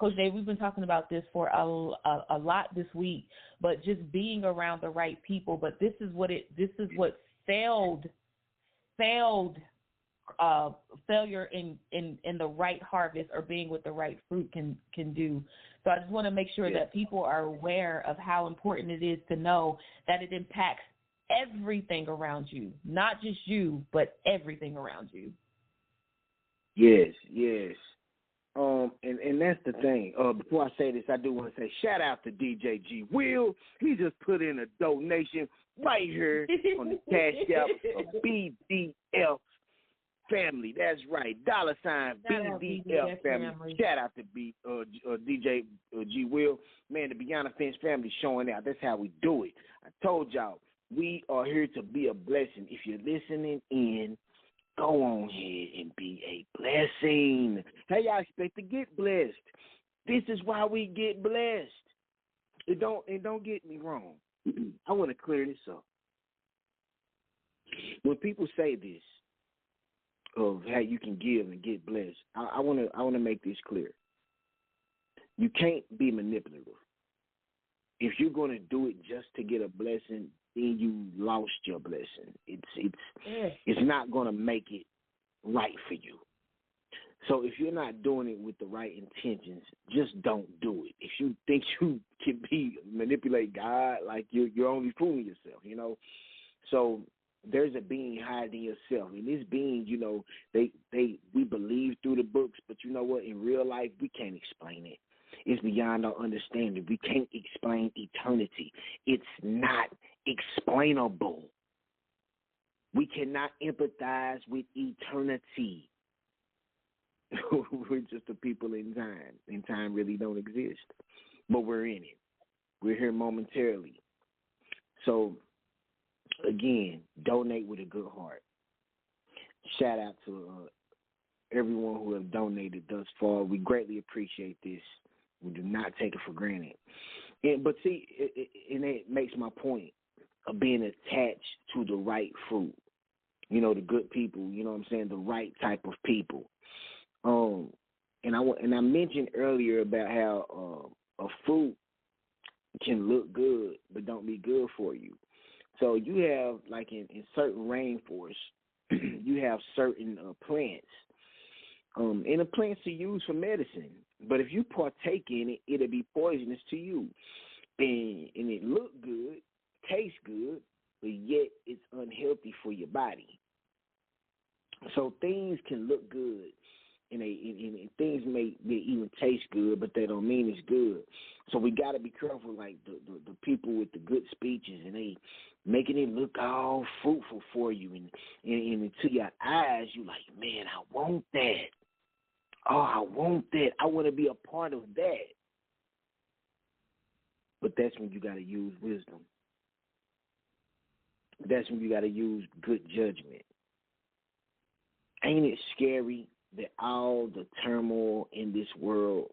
Coach Dave, we've been talking about this for a lot this week, but just being around the right people. But this is what failure in the right harvest or being with the right fruit can do. So I just want to make sure that people are aware of how important it is to know that it impacts everything around you, not just you, but everything around you. Yes. And that's the thing. Before I say this, I do want to say shout out to DJ G Will. He just put in a donation right here on the Cash App of BDF family. That's right. $BDF family. Shout out to DJ G Will. Man, the Beyond the Fence family showing out. That's how we do it. I told y'all, we are here to be a blessing. If you're listening in, go on ahead and be a blessing. How y'all expect to get blessed? This is why we get blessed. And don't get me wrong. I want to clear this up. When people say this of how you can give and get blessed, I want to make this clear. You can't be manipulative. If you're going to do it just to get a blessing, then you lost your blessing. It's not going to make it right for you. So if you're not doing it with the right intentions, just don't do it. If you think you can manipulate God, like you're only fooling yourself, you know. So there's a being higher than yourself, and this being, you know, we believe through the books, but you know what? In real life, we can't explain it. It's beyond our understanding. We can't explain eternity. It's not explainable. We cannot empathize with eternity. We're just the people in time, and time really don't exist. But we're in it. We're here momentarily. So, again, donate with a good heart. Shout out to everyone who have donated thus far. We greatly appreciate this. We do not take it for granted. But see, it makes my point of being attached to the right fruit. You know, the good people, you know what I'm saying, the right type of people. And I mentioned earlier about how a fruit can look good but don't be good for you. So you have, like in certain rainforests, you have certain plants. And the plants are used for medicine. But if you partake in it, it'll be poisonous to you. And it look good, tastes good, but yet it's unhealthy for your body. So things can look good, and things may even taste good, but they don't mean it's good. So we got to be careful, like the people with the good speeches, and they making it look all fruitful for you, and to your eyes, you like, man, I want that. Oh, I want that. I want to be a part of that. But that's when you got to use wisdom. That's when you got to use good judgment. Ain't it scary that all the turmoil in this world,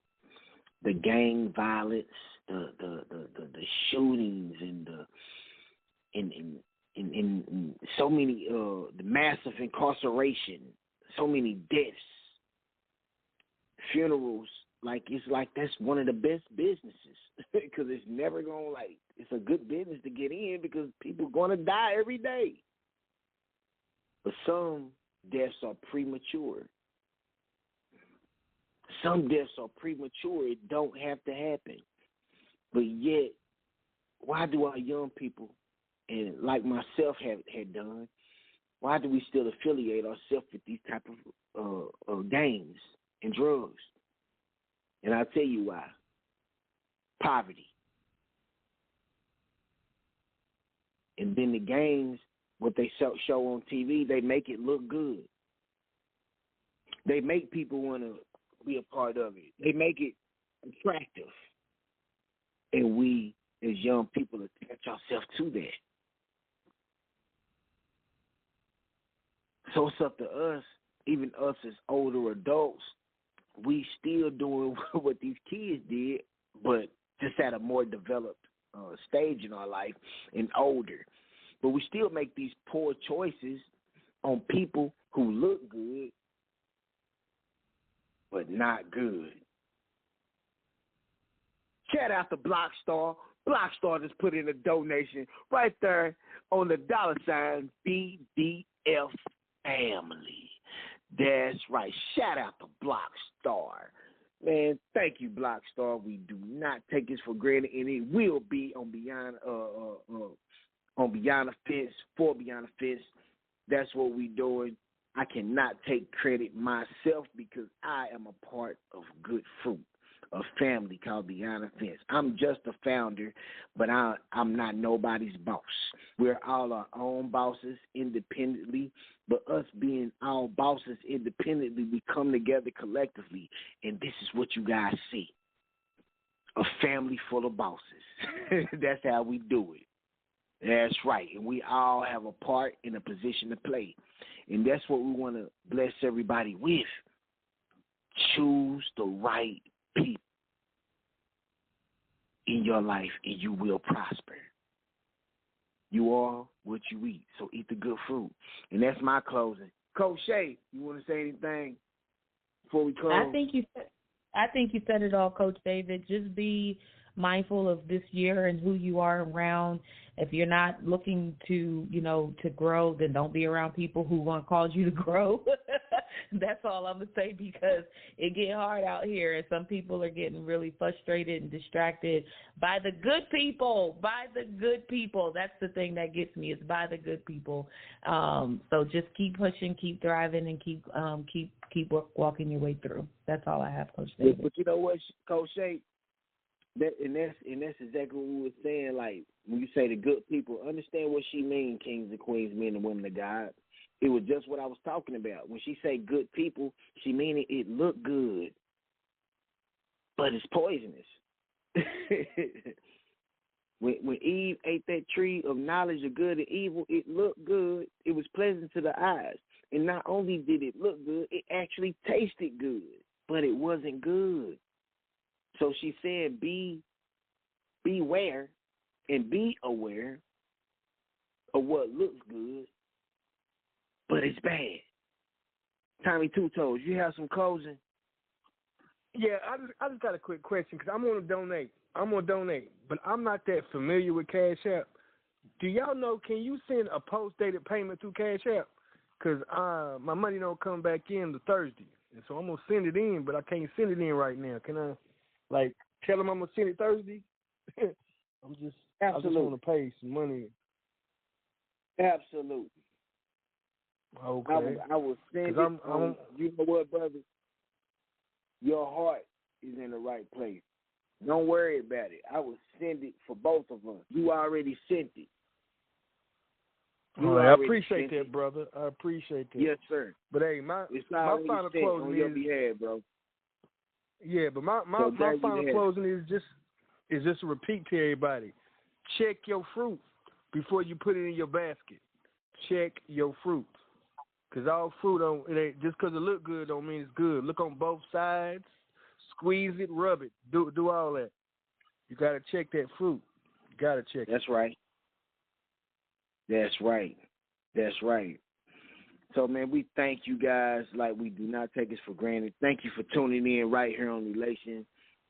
the gang violence, the shootings, and so many the massive incarceration, so many deaths, funerals, it's like that's one of the best businesses because it's never going it's a good business to get in because people are going to die every day. But some deaths are premature. Some deaths are premature. It don't have to happen. But yet, why do our young people, and like myself had done, why do we still affiliate ourselves with these type of gangs and drugs? And I'll tell you why. Poverty. And then the gangs, what they show on TV, they make it look good. They make people want to be a part of it. They make it attractive. And we, as young people, attach ourselves to that. So it's up to us, even us as older adults, we still doing what these kids did, but just at a more developed stage in our life and older. But we still make these poor choices on people who look good, but not good. Shout out to Blockstar. Blockstar just put in a donation right there on the $ BDF family. That's right. Shout out to Blockstar. Man, thank you, Blockstar. We do not take this for granted, and it will be on Beyond the Fence, for Beyond the Fence. That's what we're doing. I cannot take credit myself because I am a part of Good Fruit, a family called Beyond the Fence. I'm just a founder, but I'm not nobody's boss. We're all our own bosses independently, but us being our bosses independently, we come together collectively, and this is what you guys see. A family full of bosses. That's how we do it. That's right, and we all have a part and a position to play, and that's what we want to bless everybody with. Choose the right people in your life, and you will prosper. You are what you eat, so eat the good fruit. And that's my closing. Coach Shay, you want to say anything before we close? I think you said it all, Coach David. Just be mindful of this year and who you are around. If you're not looking to, to grow, then don't be around people who want to cause you to grow. That's all I'm going to say, because it get hard out here, and some people are getting really frustrated and distracted by the good people, That's the thing that gets me, is by the good people. So just keep pushing, keep thriving, and keep walking your way through. That's all I have, Coach David. But you know what, Coach Shay? That's exactly what we were saying. Like, when you say the good people, understand what she means, kings and queens, men and women of God. It was just what I was talking about. When she say good people, she meaning it look good, but it's poisonous. when Eve ate that tree of knowledge of good and evil, it looked good. It was pleasant to the eyes. And not only did it look good, it actually tasted good, but it wasn't good. So she said, beware and be aware of what looks good, but it's bad. Tommy Two Toes, you have some closing? Yeah, I just got a quick question, because I'm going to donate, but I'm not that familiar with Cash App. Do y'all know, can you send a post-dated payment through Cash App? Because my money don't come back in the Thursday, and so I'm going to send it in, but I can't send it in right now. Can I, tell them I'm going to send it Thursday? I just want to pay some money. Absolutely. Okay. I will send it. You know what, brother? Your heart is in the right place. Don't worry about it. I will send it for both of us. You already sent it. I appreciate that, brother. I appreciate that. Yes, sir. But hey, my final closing on your behalf, bro. Yeah, but my final closing is just a repeat to everybody. Check your fruit before you put it in your basket. Check your fruit. Because all fruit, just because it look good don't mean it's good. Look on both sides. Squeeze it, rub it. Do all that. You got to check that fruit. You got to check it. That's right. That's right. That's right. So, man, we thank you guys like we do not take this for granted. Thank you for tuning in right here on Relation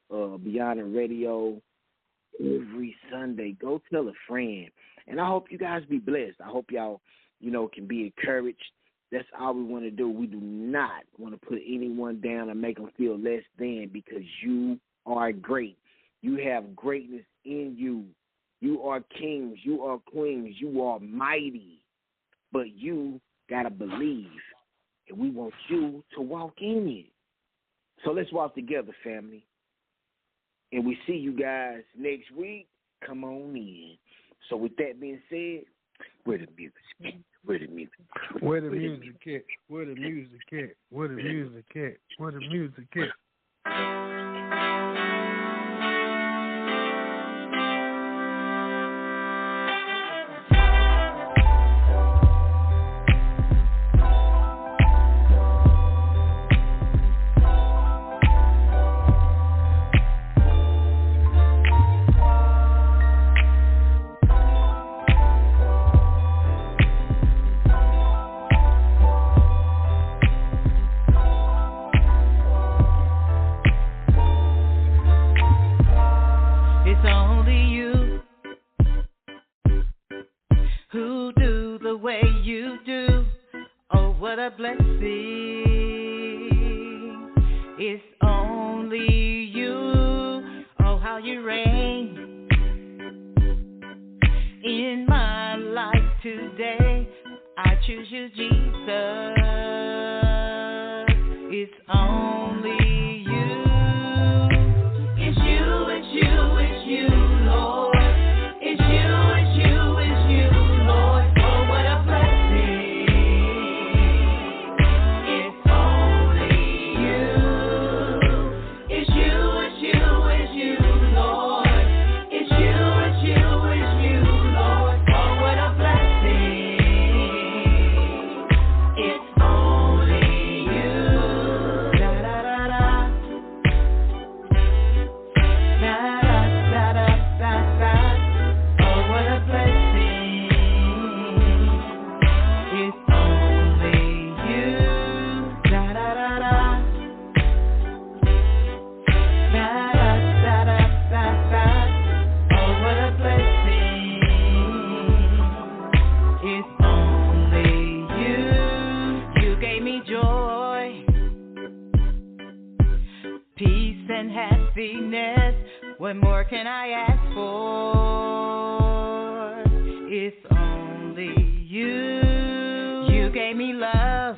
Beyond the Radio every Sunday. Go tell a friend. And I hope you guys be blessed. I hope y'all, can be encouraged. That's all we want to do. We do not want to put anyone down and make them feel less than, because you are great. You have greatness in you. You are kings. You are queens. You are mighty. But you got to believe, and we want you to walk in it. So let's walk together, family. And we see you guys next week. Come on in. So with that being said, where the music at? Where the music at? Where the music at? Where the music at? Where the music at? Where the music at? you do. Oh, what a blessing. It's only you. Oh, how you reign in my life today. I choose you, Jesus. It's only you. It's you, it's you, it's you, Lord. It's you, it's you, it's you, Lord. Oh, what a blessing. It's only you. It's you, it's you, it's you, Lord. It's you, it's you, it's you, Lord. Oh, what a blessing. It's only you. Da da da da. Da da da da da da. Oh, what a blessing. It's only you. Da da da da. Da da da da da da. Oh, what a blessing. It's only you. You gave me joy, peace and happiness. What more can I ask for? It's only you. You gave me love,